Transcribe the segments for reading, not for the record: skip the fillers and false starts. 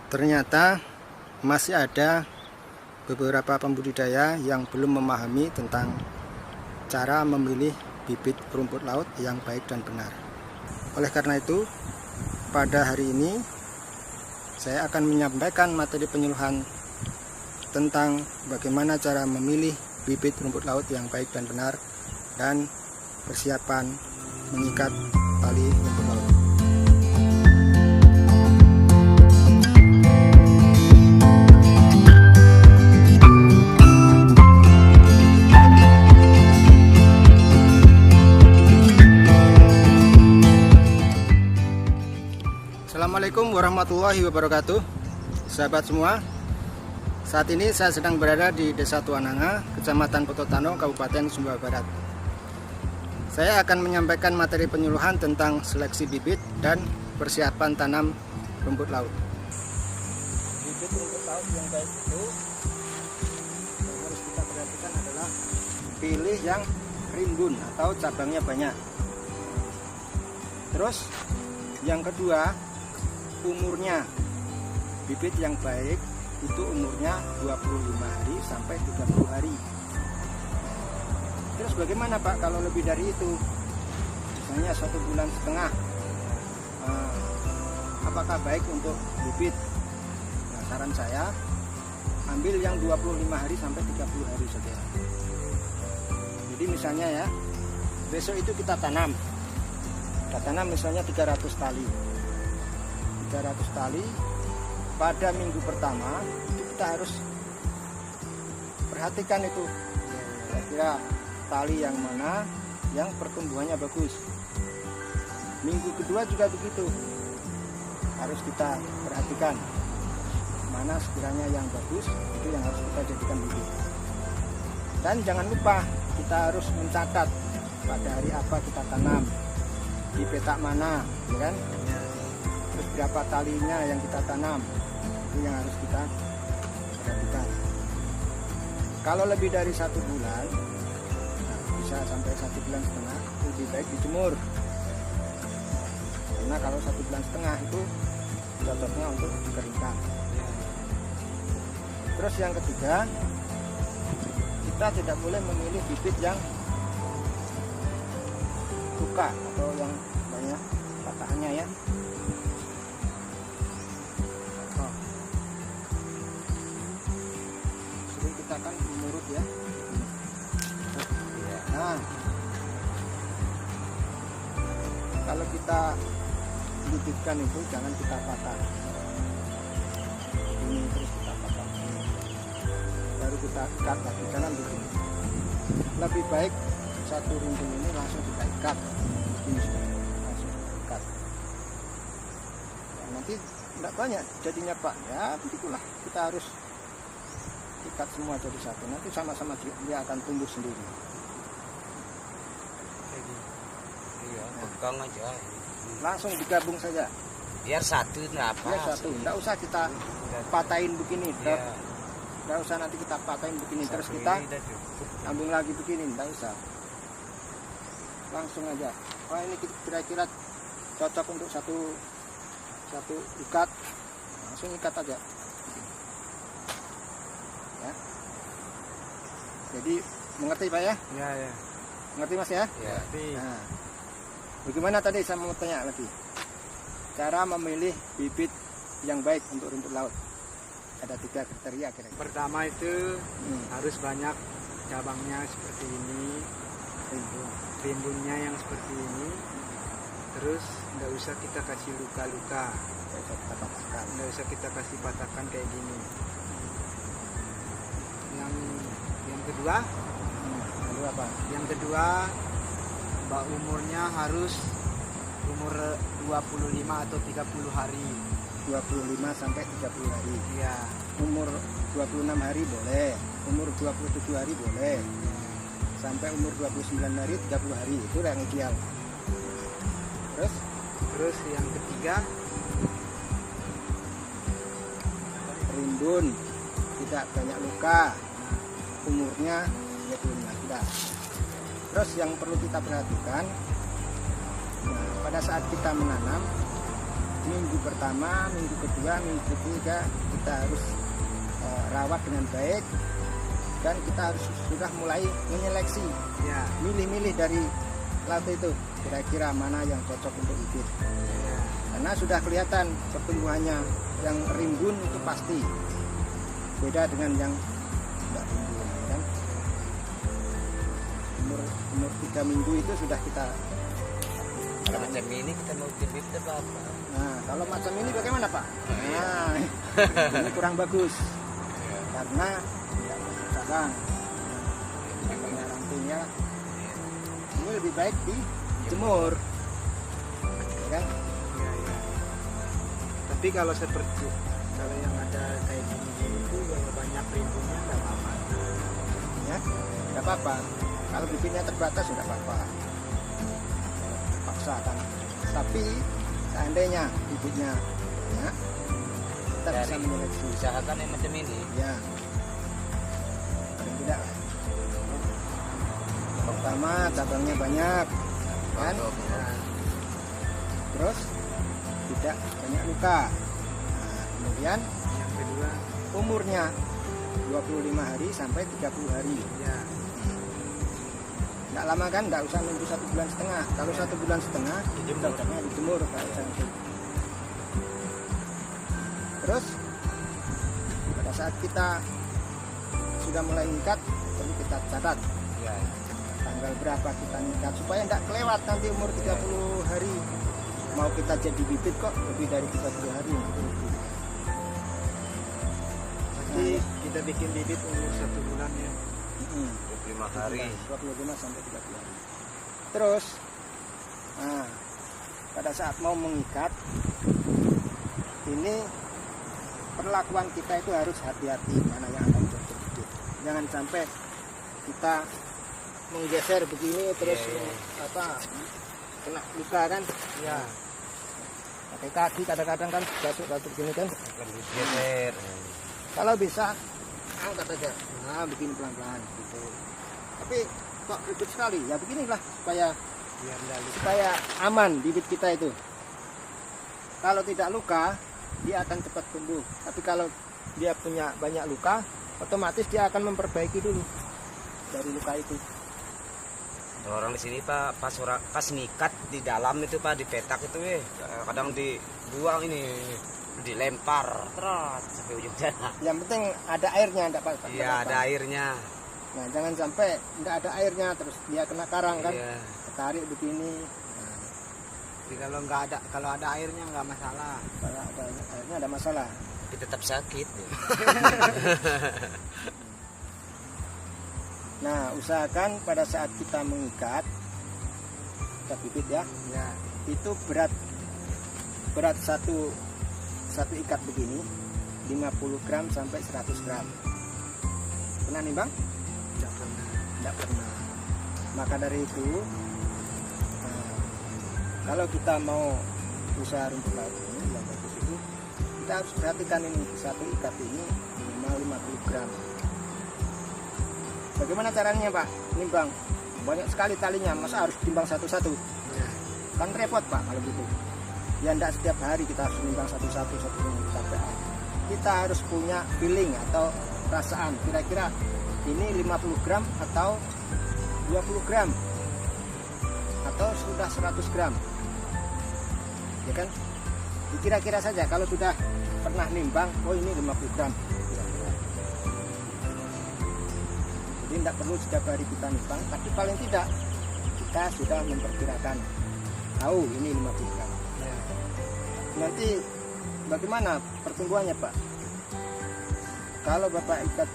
Ternyata masih ada beberapa pembudidaya yang belum memahami tentang cara memilih bibit rumput laut yang baik dan benar. Oleh karena itu, pada hari ini saya akan menyampaikan materi penyuluhan tentang bagaimana cara memilih bibit rumput laut yang baik dan benar dan persiapan mengikat tali rumput laut. Assalamualaikum warahmatullahi wabarakatuh, sahabat semua. Saat ini saya sedang berada di Desa Tuananga, Kecamatan Pototano, Kabupaten Sumbawa Barat. Saya akan menyampaikan materi penyuluhan tentang seleksi bibit dan persiapan tanam rumput laut. Bibit rumput laut yang baik itu yang harus kita perhatikan adalah pilih yang rimbun atau cabangnya banyak. Terus yang kedua, umurnya. Bibit yang baik itu umurnya 25 hari sampai 30 hari. Terus bagaimana Pak kalau lebih dari itu? Misalnya 1,5 bulan. Apakah baik untuk bibit? Nah, saran saya ambil yang 25 hari sampai 30 hari saja. Jadi misalnya ya, besok itu kita tanam. Kita tanam misalnya 300 tali. 300 tali pada minggu pertama itu kita harus perhatikan itu kira-kira tali yang mana yang pertumbuhannya bagus. Minggu kedua juga begitu, harus kita perhatikan mana sekiranya yang bagus, itu yang harus kita jadikan bibit. Dan jangan lupa kita harus mencatat pada hari apa kita tanam, di petak mana, ya kan? Terus berapa talinya yang kita tanam, itu yang harus kita perhatikan. Kalau lebih dari 1 bulan, nah bisa sampai 1,5 bulan, lebih baik dijemur. Karena kalau 1,5 bulan itu cocoknya untuk dikeringkan. Terus yang ketiga, kita tidak boleh memilih bibit yang luka atau yang banyak patahannya ya. Kita kan menurut ya. Nah, kalau kita bibitkan itu jangan kita patah. Ini terus kita patah. Baru kita ikat lagi, jangan begini. Lebih baik satu rumpun ini langsung kita ikat. Ini sudah langsung ikat. Ya, nanti tidak banyak jadinya Pak. Ya begitulah, kita harus ikat semua jadi satu, nanti sama-sama dia akan tumbuh sendiri. Iya, pegang aja. Langsung digabung saja. Biar satu, enggak apa. Biar satu, enggak usah kita patahin begini. Iya. Enggak usah nanti kita patahin begini, terus kita sambung lagi begini, enggak usah. Langsung aja. Wah, ini kira-kira cocok untuk satu ikat, langsung ikat aja. Ya. Jadi mengerti Pak ya? Iya, ya. Mengerti Mas ya? Iya. Nah, bagaimana tadi saya mau tanya lagi? Cara memilih bibit yang baik untuk rumput laut. Ada 3 kriteria kira-kira. Pertama itu harus banyak cabangnya seperti ini, rimbunnya yang seperti ini. Terus nggak usah kita kasih luka-luka, nggak usah kita kasih patahkan kayak gini. Yang kedua, apa? Yang kedua, umurnya harus umur 25 atau 30 hari. 25 sampai 30 hari. Iya. Umur 26 hari boleh, umur 27 hari boleh. Sampai umur 29 hari, 30 hari itu yang ideal. Terus yang ketiga, rimbun, tidak banyak luka. Umurnya 25 sudah. Terus yang perlu kita perhatikan, nah, pada saat kita menanam minggu pertama, minggu kedua, minggu ketiga kita harus rawat dengan baik, dan kita harus sudah mulai menyeleksi, Ya. milih-milih dari laut itu kira-kira mana yang cocok untuk bibit. Ya. Karena sudah kelihatan pertumbuhannya, yang rimbun itu pasti beda dengan yang tidak rimbun, kan? Umur 3 minggu itu sudah kita. Kalau macam ini kita mau bibit apa? Nah, kalau macam ini bagaimana Pak? Nah, ini kurang bagus karena tidak cabang. Cabangnya rantingnya ini lebih baik dijemur, ya kan? Ya, ya. Tapi kalau seperti kalau yang ada kayak gini itu yang banyak rimbunnya nggak apa-apa. Ya, tidak apa-apa. Kalau bibitnya terbatas sudah apa-apa. Paksa kan. Tapi seandainya bibitnya banyak, kita bisa Dari- menyeleksi. Usahakan yang macam ini. Ya, paling tidak. Pertama cabangnya banyak, kan? Nah, Terus tidak banyak luka. Nah, kemudian yang kedua, umurnya 25 hari sampai 30 hari. ya. Nggak lama kan, nggak usah nunggu 1,5 bulan. Kalau 1,5 bulan cocoknya dijemur kayak cantik. Terus pada saat kita sudah mulai ngikat, perlu kita catat Ya. tanggal berapa kita ngikat supaya nggak kelewat nanti umur 30 hari. Mau kita jadi bibit kok lebih dari 30 hari. Nanti kita bikin bibit umur 1 bulan ya. 25 hari. 25 sampai 30 hari. Terus, nah, pada saat mau mengikat, ini perlakuan kita itu harus hati-hati mana yang akan cocok bibit. Jangan sampai kita menggeser begini terus kena luka kan? Ya. Pakai kaki kadang-kadang kan batuk begini kan? Akan digeser. Kalau bisa angkat aja, nah bikin pelan-pelan gitu. Tapi kok ribet sekali, ya beginilah supaya aman bibit kita itu. Kalau tidak luka, dia akan cepat tumbuh. Tapi kalau dia punya banyak luka, otomatis dia akan memperbaiki dulu dari luka itu. Orang di sini Pak, pas ngikat di dalam itu Pak, di petak itu kadang dibuang ini, dilempar terus sampai ujung sana. Yang penting ada airnya, enggak apa-apa. Iya, ada airnya. Nah, jangan sampai enggak ada airnya terus dia kena karang kan. Iya. Tarik begini. Jadi kalau ada airnya nggak masalah. Kalau ada airnya ada masalah. Tapi tetap sakit. Nah, usahakan pada saat kita mengikat, kita bibit ya, Ya. itu berat satu ikat begini 50 gram sampai 100 gram. Pernah nimbang? Tidak pernah. Tidak pernah. Maka dari itu, kalau kita mau usaha rumput laut ini yang bagus itu, kita harus perhatikan ini satu ikat ini minimal 50 gram. Bagaimana caranya Pak? Nimbang banyak sekali talinya, masa harus timbang satu-satu? Ya. Kan repot Pak kalau gitu. Ya enggak setiap hari kita harus nimbang satu-satu sampai kita harus punya feeling atau perasaan kira-kira ini 50 gram atau 20 gram atau sudah 100 gram, ya kan? Kira-kira saja kalau sudah pernah nimbang, oh ini 50 gram kira-kira. Jadi tidak perlu setiap hari kita nimbang, tapi paling tidak kita sudah memperkirakan tahu ini 50 gram. Ya. Nanti bagaimana pertumbuhannya Pak? Kalau Bapak ikat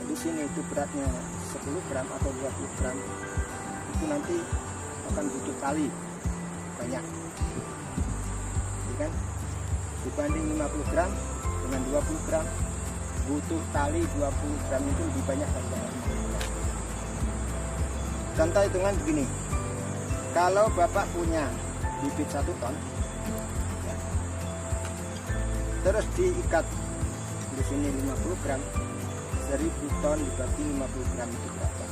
di sini itu beratnya 10 gram atau 20 gram, itu nanti akan butuh tali banyak, ya kan? Dibanding 50 gram dengan 20 gram, butuh tali 20 gram itu lebih banyak daripada 50 gram. Contoh hitungan begini, kalau Bapak punya bibit 1 ton, ya, terus diikat di sini 50 gram, 1000 ton dibagi 50 gram itu berapa?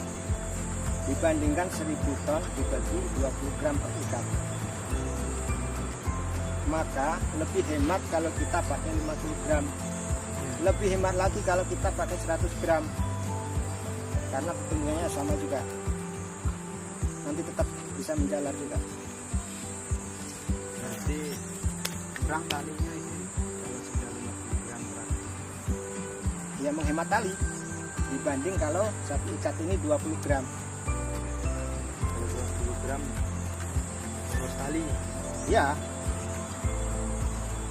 Dibandingkan 1000 ton dibagi 20 gram per ikat. maka lebih hemat kalau kita pakai 50 gram. Lebih hemat lagi kalau kita pakai 100 gram. Karena pertumbuhannya sama juga. Nanti tetap bisa menjalar juga. Berarti kurang talinya ini kalau sudah 50 gram berarti. Ya menghemat tali dibanding kalau satu ikat ini 20 gram. Kalau 20 gram terus tali. Ya.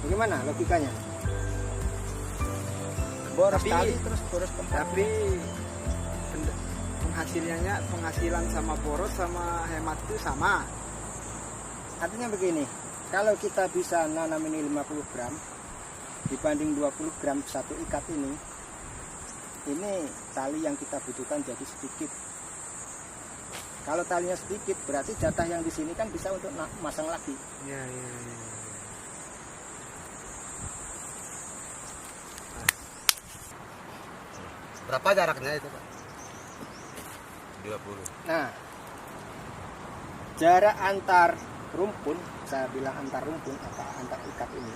Bagaimana logikanya? Boros Tapi- tali terus boros tempat. Tapi penghasilan sama boros sama hemat itu sama. Artinya begini, kalau kita bisa nanam ini 50 gram dibanding 20 gram satu ikat ini tali yang kita butuhkan jadi sedikit. Kalau talinya sedikit berarti jatah yang di sini kan bisa untuk masang lagi. Ya. Berapa jaraknya itu Pak? 20. Nah, jarak antar rumpun, saya bilang antar rumpun atau antar ikat ini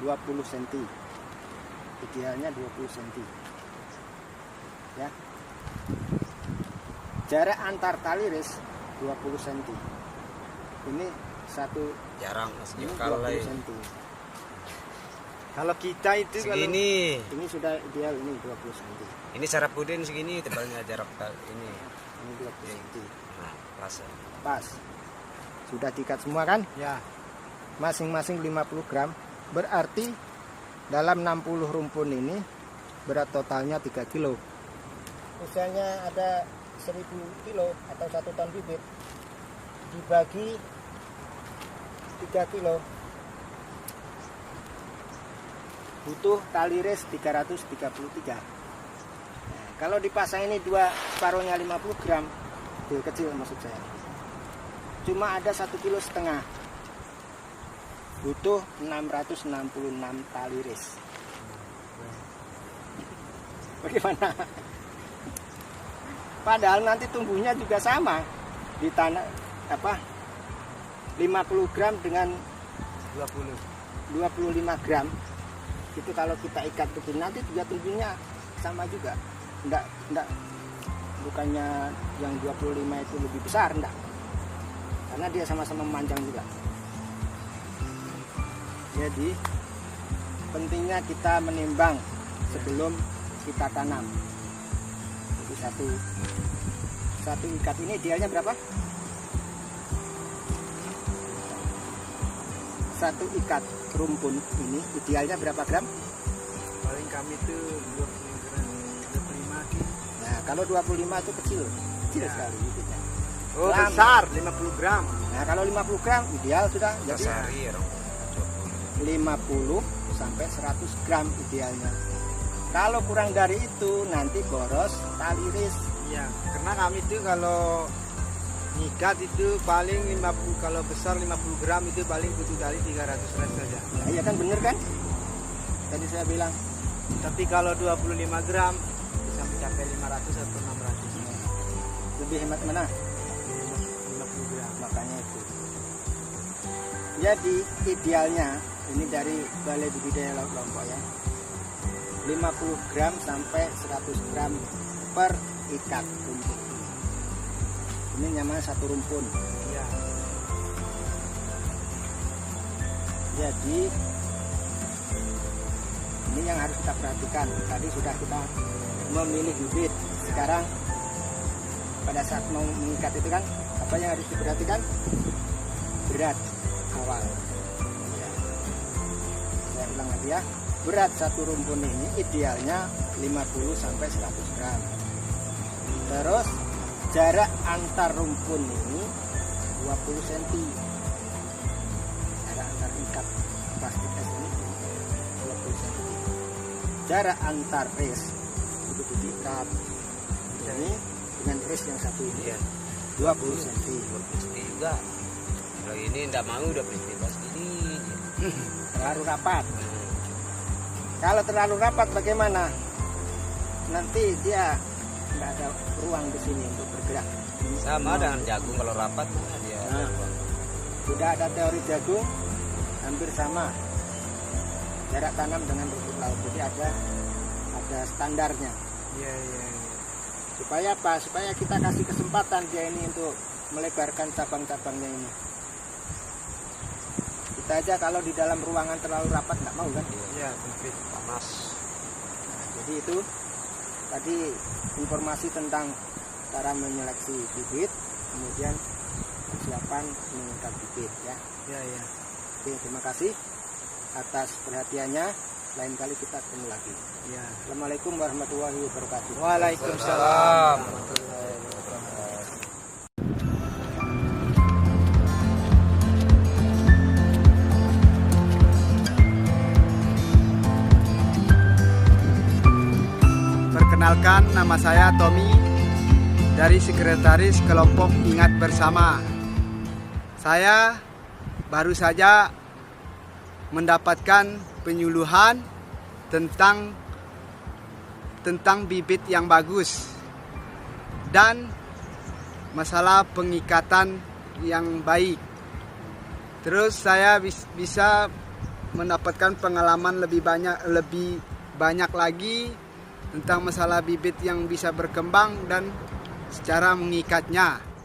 20 cm. Idealnya 20 cm. Ya. Jarak antar tali res 20 cm. Ini satu Jarang Mas ini kalau 20 cm. Kalau kita itu segini. Ini sudah ideal, ini 20 cm. Ini sarapudin segini tebalnya jarak ini. Ini 20 cm. Nah, pas. Ya. Pas. Sudah diikat semua kan? ya Masing-masing 50 gram. Berarti dalam 60 rumpun ini berat totalnya 3 kilo. Misalnya ada 1000 kilo atau 1 ton bibit dibagi 3 kilo butuh tali res 333. Nah, kalau dipasang ini dua separuhnya 50 gram, kecil maksud saya, cuma ada 1,5 kilo, butuh 666 tali res. Bagaimana? Padahal nanti tumbuhnya juga sama di tanah 50 gram dengan 25 gram. Itu kalau kita ikat begini nanti juga tumbuhnya sama juga. Enggak bukannya yang 25 itu lebih besar, enggak. Karena dia sama-sama memanjang juga. Jadi pentingnya kita menimbang sebelum kita tanam. Jadi satu ikat ini idealnya berapa? Satu ikat rumpun ini idealnya berapa gram? paling kami itu 20 gram 25 kilo. Nah, kalau 25 itu kecil Ya. sekali bibitnya. Oh Gram. besar 50 gram. Nah, kalau 50 gram ideal sudah. Jadi Sehari ya, 50 sampai 100 gram idealnya. Kalau kurang dari itu nanti boros tali res. Iya, karena kami itu kalau ngikat itu paling 50, kalau besar 50 gram itu paling butuh tali 300 res saja. Nah, iya kan bener kan? Tadi saya bilang. Tapi kalau 25 gram bisa mencapai 500 atau 600. Lebih hemat mana? 50 gram. Makanya itu. Jadi idealnya ini dari Balai Budidaya Laut Lombok ya, 50 gram sampai 100 gram per ikat rumpun. Ini namanya satu rumpun. Iya. Jadi ini yang harus kita perhatikan. Tadi sudah kita memilih bibit. Sekarang pada saat mau mengikat itu kan apa yang harus diperhatikan? Berat awal. Ya. Saya ulang lagi ya. Berat satu rumpun ini idealnya 50 sampai 100 gram. Terus jarak antar rumpun ini 20 cm. Jarak antar ikat plastik es ini 20 cm. Jarak antar res begitu diikat ini dengan res yang satu ini Iya. 20 cm. Pasti juga. Kalau ini enggak mau udah bebas gini. Terlalu rapat. Kalau terlalu rapat bagaimana? Nanti dia nggak ada ruang di sini untuk bergerak. Sama dengan jagung kalau rapat dia. Nah. Sudah ada teori jagung hampir sama jarak tanam dengan rumput laut. Jadi ada standarnya. Iya, iya. Supaya apa? Supaya kita kasih kesempatan dia ini untuk melebarkan cabang-cabangnya ini. Kita aja kalau di dalam ruangan terlalu rapat nggak mau kan? Iya, sempit. Panas. Nah, jadi itu tadi informasi tentang cara menyeleksi bibit, kemudian persiapan mengikat bibit ya. Iya, iya. Oke, terima kasih atas perhatiannya. Lain kali kita ketemu lagi. Iya. Assalamualaikum warahmatullahi wabarakatuh. Waalaikumsalam. Perkenalkan, nama saya Tommy dari Sekretaris Kelompok Ingat Bersama. Saya baru saja mendapatkan penyuluhan tentang bibit yang bagus dan masalah pengikatan yang baik. Terus saya bisa mendapatkan pengalaman lebih banyak lagi tentang masalah bibit yang bisa berkembang dan secara mengikatnya.